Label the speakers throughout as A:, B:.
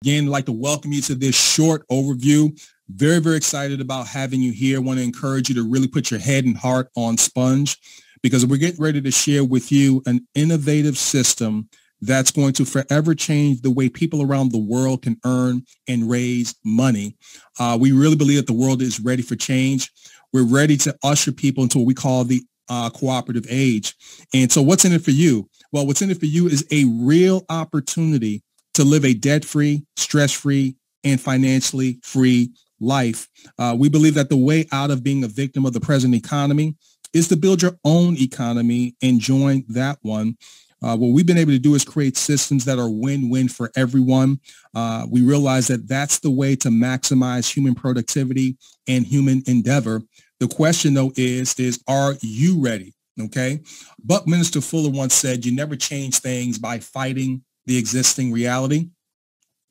A: Again, I'd like to welcome you to this short overview. Very, very excited about having you here. I want to encourage you to really put your head and heart on sponge because we're getting ready to share with you an innovative system that's going to forever change the way people around the world can earn and raise money. We really believe that the world is ready for change. We're ready to usher people into what we call the cooperative age. And so what's in it for you? Well, what's in it for you is a real opportunity to live a debt-free, stress-free, and financially free life. We believe that the way out of being a victim of the present economy is to build your own economy and join that one. What we've been able to do is create systems that are win-win for everyone. We realize that that's the way to maximize human productivity and human endeavor. The question, though, is are you ready? Okay. Buckminster Fuller once said, you never change things by fighting the existing reality.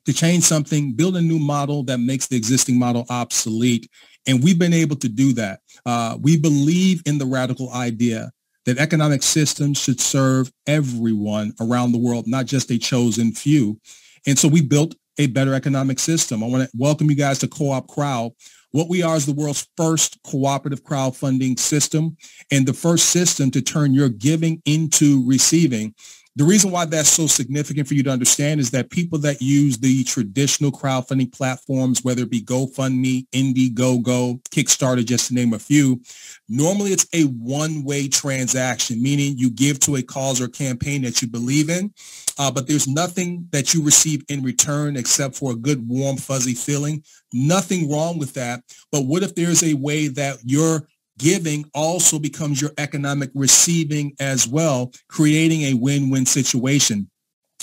A: To change something, build a new model that makes the existing model obsolete. And we've been able to do that. We believe in the radical idea that economic systems should serve everyone around the world, not just a chosen few. And so we built a better economic system. I want to welcome you guys to Coopcrowd. What we are is the world's first cooperative crowdfunding system and the first system to turn your giving into receiving. The reason why that's so significant for you to understand is that people that use the traditional crowdfunding platforms, whether it be GoFundMe, Indiegogo, Kickstarter, just to name a few, normally it's a one-way transaction, meaning you give to a cause or campaign that you believe in, but there's nothing that you receive in return except for a good, warm, fuzzy feeling. Nothing wrong with that. But what if there's a way that you're giving also becomes your economic receiving as well, creating a win-win situation?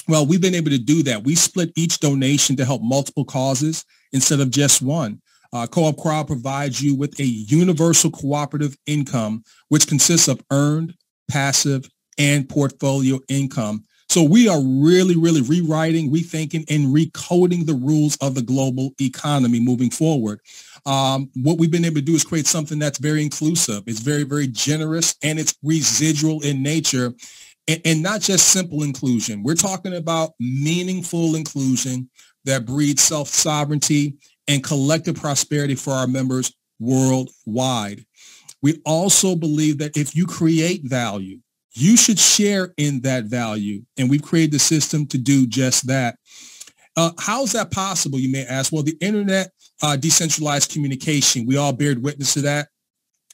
A: Well, we've been able to do that. We split each donation to help multiple causes instead of just one. Coopcrowd provides you with a universal cooperative income, which consists of earned, passive, and portfolio income. So we are really, really rewriting, rethinking, and recoding the rules of the global economy moving forward. What we've been able to do is create something that's very inclusive. It's very, very generous, and it's residual in nature, and not just simple inclusion. We're talking about meaningful inclusion that breeds self-sovereignty and collective prosperity for our members worldwide. We also believe that if you create value, you should share in that value. And we've created the system to do just that. How is that possible, you may ask? Well, the internet, decentralized communication, we all bear witness to that.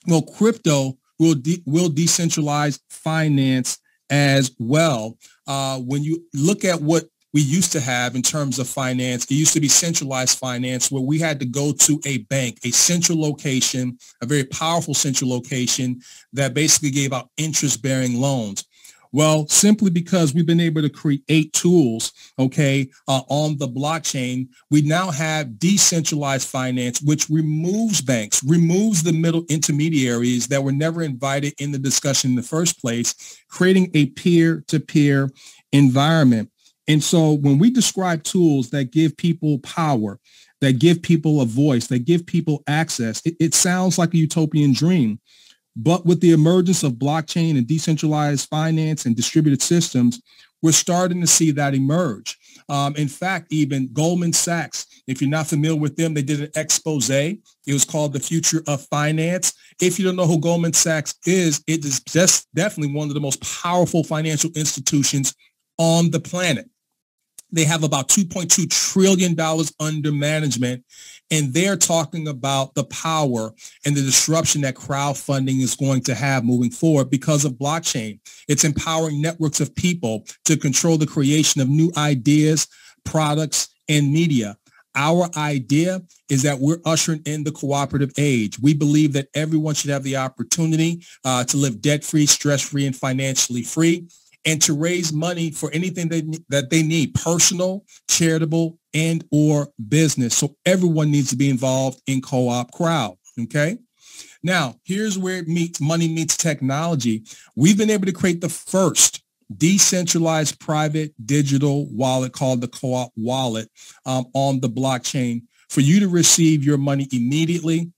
A: Well, crypto will decentralize finance as well. When you look at what we used to have in terms of finance, it used to be centralized finance where we had to go to a bank, a central location, a very powerful central location that basically gave out interest-bearing loans. Well, simply because we've been able to create tools, on the blockchain, we now have decentralized finance, which removes banks, removes the middle intermediaries that were never invited in the discussion in the first place, creating a peer-to-peer environment. And so when we describe tools that give people power, that give people a voice, that give people access, it sounds like a utopian dream. But with the emergence of blockchain and decentralized finance and distributed systems, we're starting to see that emerge. In fact, even Goldman Sachs, if you're not familiar with them, they did an expose. It was called The Future of Finance. If you don't know who Goldman Sachs is, it is just definitely one of the most powerful financial institutions on the planet. They have about $2.2 trillion under management, and they're talking about the power and the disruption that crowdfunding is going to have moving forward because of blockchain. It's empowering networks of people to control the creation of new ideas, products, and media. Our idea is that we're ushering in the cooperative age. We believe that everyone should have the opportunity to live debt-free, stress-free, and financially free, and to raise money for anything that they need, personal, charitable, and or business. So everyone needs to be involved in Coopcrowd, okay? Now, here's where money meets technology. We've been able to create the first decentralized private digital wallet called the Co-op Wallet on the blockchain for you to receive your money immediately,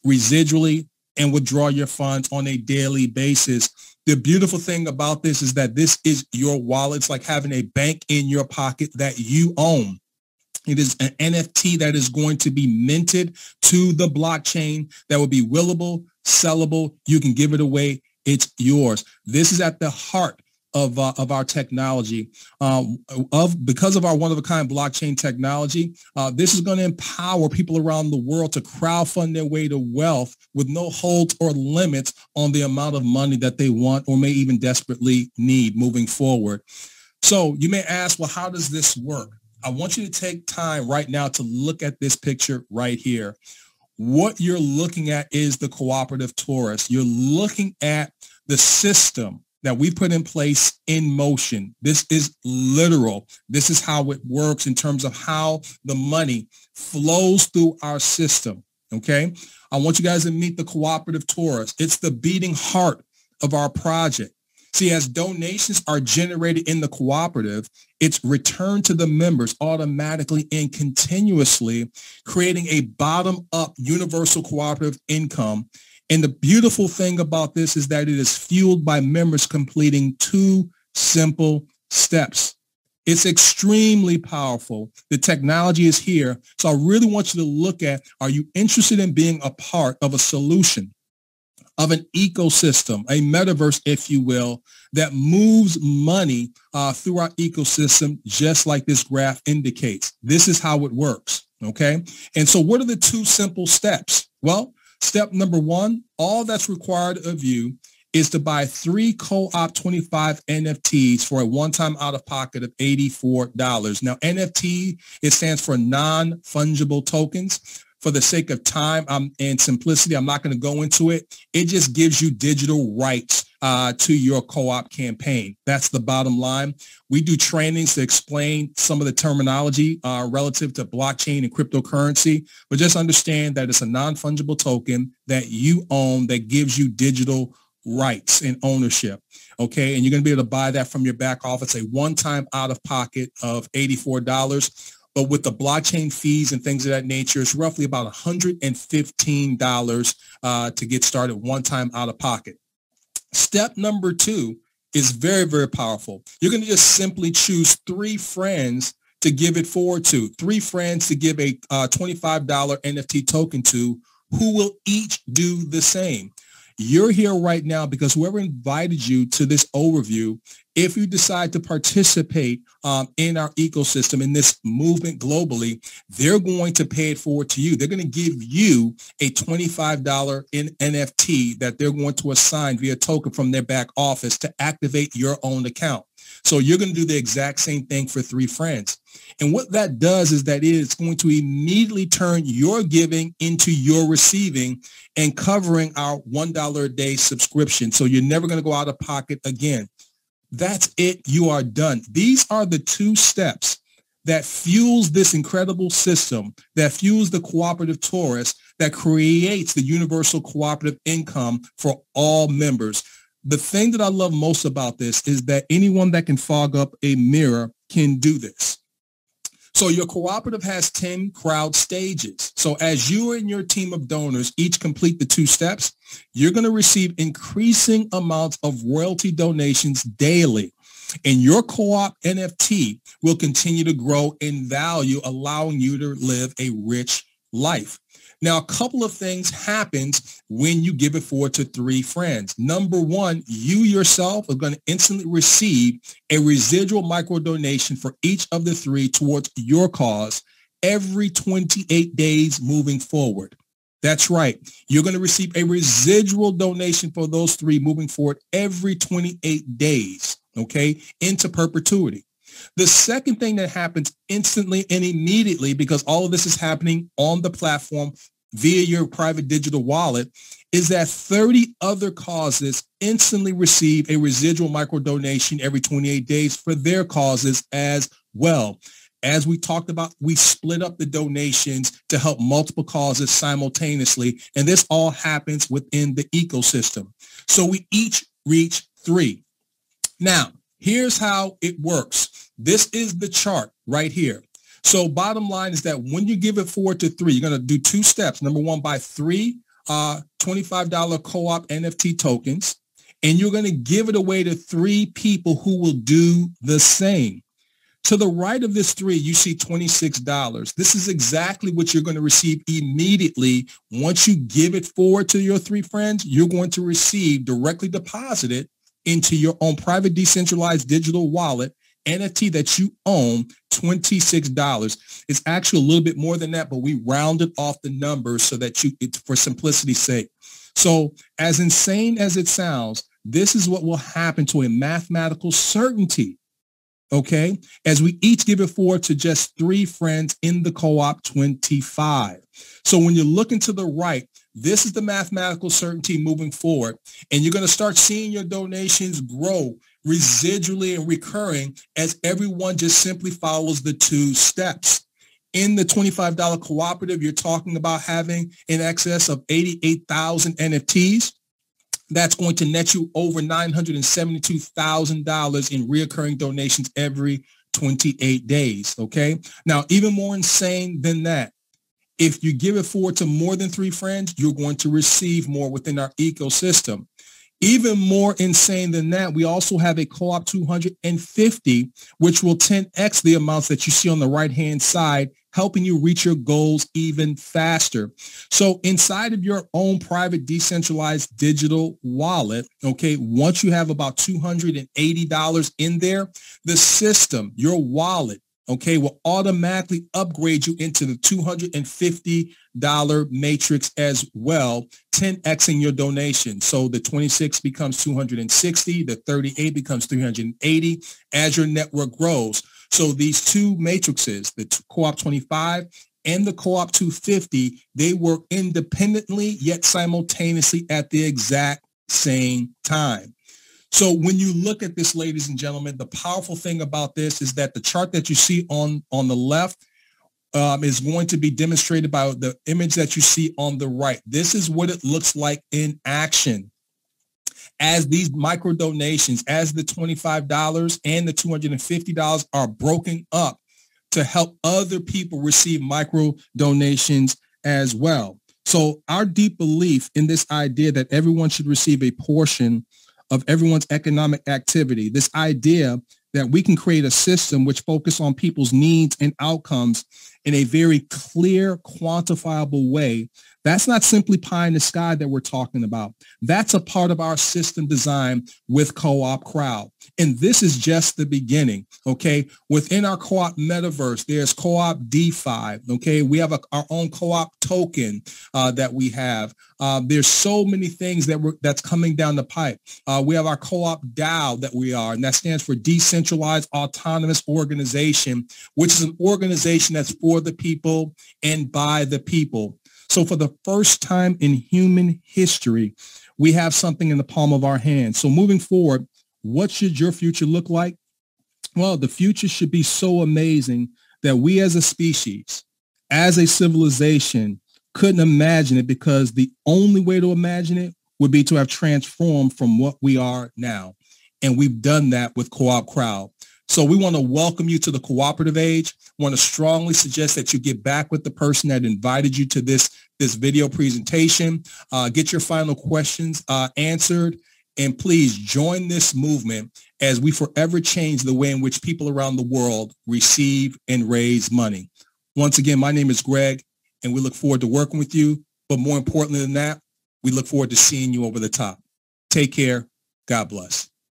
A: residually, and withdraw your funds on a daily basis. The beautiful thing about this is that this is your wallet. It's like having a bank in your pocket that you own. It is an NFT that is going to be minted to the blockchain that will be willable, sellable. You can give it away. It's yours. This is at the heart of our technology. Because of our one-of-a-kind blockchain technology, this is going to empower people around the world to crowdfund their way to wealth with no holds or limits on the amount of money that they want or may even desperately need moving forward. So you may ask, well, how does this work? I want you to take time right now to look at this picture right here. What you're looking at is the cooperative Taurus. You're looking at the system that we put in place in motion. This is literal. This is how it works in terms of how the money flows through our system, okay? I want you guys to meet the cooperative Taurus. It's the beating heart of our project. See, as donations are generated in the cooperative, it's returned to the members automatically and continuously, creating a bottom-up universal cooperative income. And the beautiful thing about this is that it is fueled by members completing 2 simple steps. It's extremely powerful. The technology is here. So I really want you to look at, are you interested in being a part of a solution, of an ecosystem, a metaverse, if you will, that moves money through our ecosystem, just like this graph indicates? This is how it works, okay? And so what are the 2 simple steps? Well, step number 1, all that's required of you is to buy 3 Co-op 25 NFTs for a one-time out-of-pocket of $84. Now, NFT, it stands for non-fungible tokens. For the sake of time and simplicity, I'm not going to go into it. It just gives you digital rights to your co-op campaign. That's the bottom line. We do trainings to explain some of the terminology relative to blockchain and cryptocurrency, but just understand that it's a non-fungible token that you own that gives you digital rights and ownership. Okay. And you're going to be able to buy that from your back office, a one-time out-of-pocket of $84. But with the blockchain fees and things of that nature, it's roughly about $115 to get started one time out of pocket. Step number 2 is very, very powerful. You're going to just simply choose 3 friends to give it forward to, 3 friends to give a $25 NFT token to, who will each do the same. You're here right now because whoever invited you to this overview, if you decide to participate in our ecosystem, in this movement globally, they're going to pay it forward to you. They're going to give you a $25 NFT that they're going to assign via token from their back office to activate your own account. So you're going to do the exact same thing for 3 friends. And what that does is that it's going to immediately turn your giving into your receiving and covering our $1 a day subscription. So you're never going to go out of pocket again. That's it. You are done. These are the 2 steps that fuels this incredible system, that fuels the cooperative Taurus, that creates the universal cooperative income for all members. The thing that I love most about this is that anyone that can fog up a mirror can do this. So your cooperative has 10 crowd stages. So as you and your team of donors each complete the 2 steps, you're going to receive increasing amounts of royalty donations daily. And your co-op NFT will continue to grow in value, allowing you to live a rich life. Now, a couple of things happens when you give it forward to 3 friends. Number 1, you yourself are going to instantly receive a residual micro donation for each of the 3 towards your cause every 28 days moving forward. That's right. You're going to receive a residual donation for those 3 moving forward every 28 days, okay, into perpetuity. The second thing that happens instantly and immediately, because all of this is happening on the platform via your private digital wallet, is that 30 other causes instantly receive a residual micro donation every 28 days for their causes as well. As we talked about, we split up the donations to help multiple causes simultaneously, and this all happens within the ecosystem. So we each reach 3. Now, here's how it works. This is the chart right here. So bottom line is that when you give it forward to 3, you're going to do 2 steps. Number 1, buy 3 $25 co-op NFT tokens, and you're going to give it away to 3 people who will do the same. To the right of this 3, you see $26. This is exactly what you're going to receive immediately. Once you give it forward to your 3 friends, you're going to receive directly deposited into your own private decentralized digital wallet NFT that you own, $26. It's actually a little bit more than that, but we rounded off the numbers so that for simplicity's sake. So as insane as it sounds, this is what will happen to a mathematical certainty. Okay, as we each give it forward to just 3 friends in the co-op 25. So when you're looking to the right, this is the mathematical certainty moving forward. And you're going to start seeing your donations grow residually and recurring as everyone just simply follows the 2 steps. In the $25 cooperative, you're talking about having in excess of 88,000 NFTs. That's going to net you over $972,000 in reoccurring donations every 28 days, okay? Now, even more insane than that, if you give it forward to more than 3 friends, you're going to receive more within our ecosystem. Even more insane than that, we also have a co-op 250, which will 10x the amounts that you see on the right-hand side, helping you reach your goals even faster. So inside of your own private decentralized digital wallet, okay, once you have about $280 in there, the system, your wallet, okay, will automatically upgrade you into the $250 matrix as well, 10xing your donation. So the 26 becomes 260, the 38 becomes 380 as your network grows. So these 2 matrices, the co-op 25 and the co-op 250, they work independently yet simultaneously at the exact same time. So when you look at this, ladies and gentlemen, the powerful thing about this is that the chart that you see on the left is going to be demonstrated by the image that you see on the right. This is what it looks like in action. As these micro donations, as the $25 and the $250 are broken up to help other people receive micro donations as well. So our deep belief in this idea that everyone should receive a portion of everyone's economic activity, this idea that we can create a system which focuses on people's needs and outcomes in a very clear, quantifiable way. That's not simply pie in the sky that we're talking about. That's a part of our system design with Coopcrowd. And this is just the beginning, okay? Within our co-op metaverse, there's co-op DeFi, okay? We have our own co-op token that we have. There's so many things that's coming down the pipe. We have our co-op DAO that we are, and that stands for Decentralized Autonomous Organization, which is an organization that's for the people and by the people. So for the first time in human history, we have something in the palm of our hands. So moving forward, what should your future look like? Well, the future should be so amazing that we as a species, as a civilization, couldn't imagine it, because the only way to imagine it would be to have transformed from what we are now. And we've done that with Coopcrowd. So we want to welcome you to the cooperative age. Want to strongly suggest that you get back with the person that invited you to this video presentation. Get your final questions answered. And please join this movement as we forever change the way in which people around the world receive and raise money. Once again, my name is Greg, and we look forward to working with you. But more importantly than that, we look forward to seeing you over the top. Take care. God bless.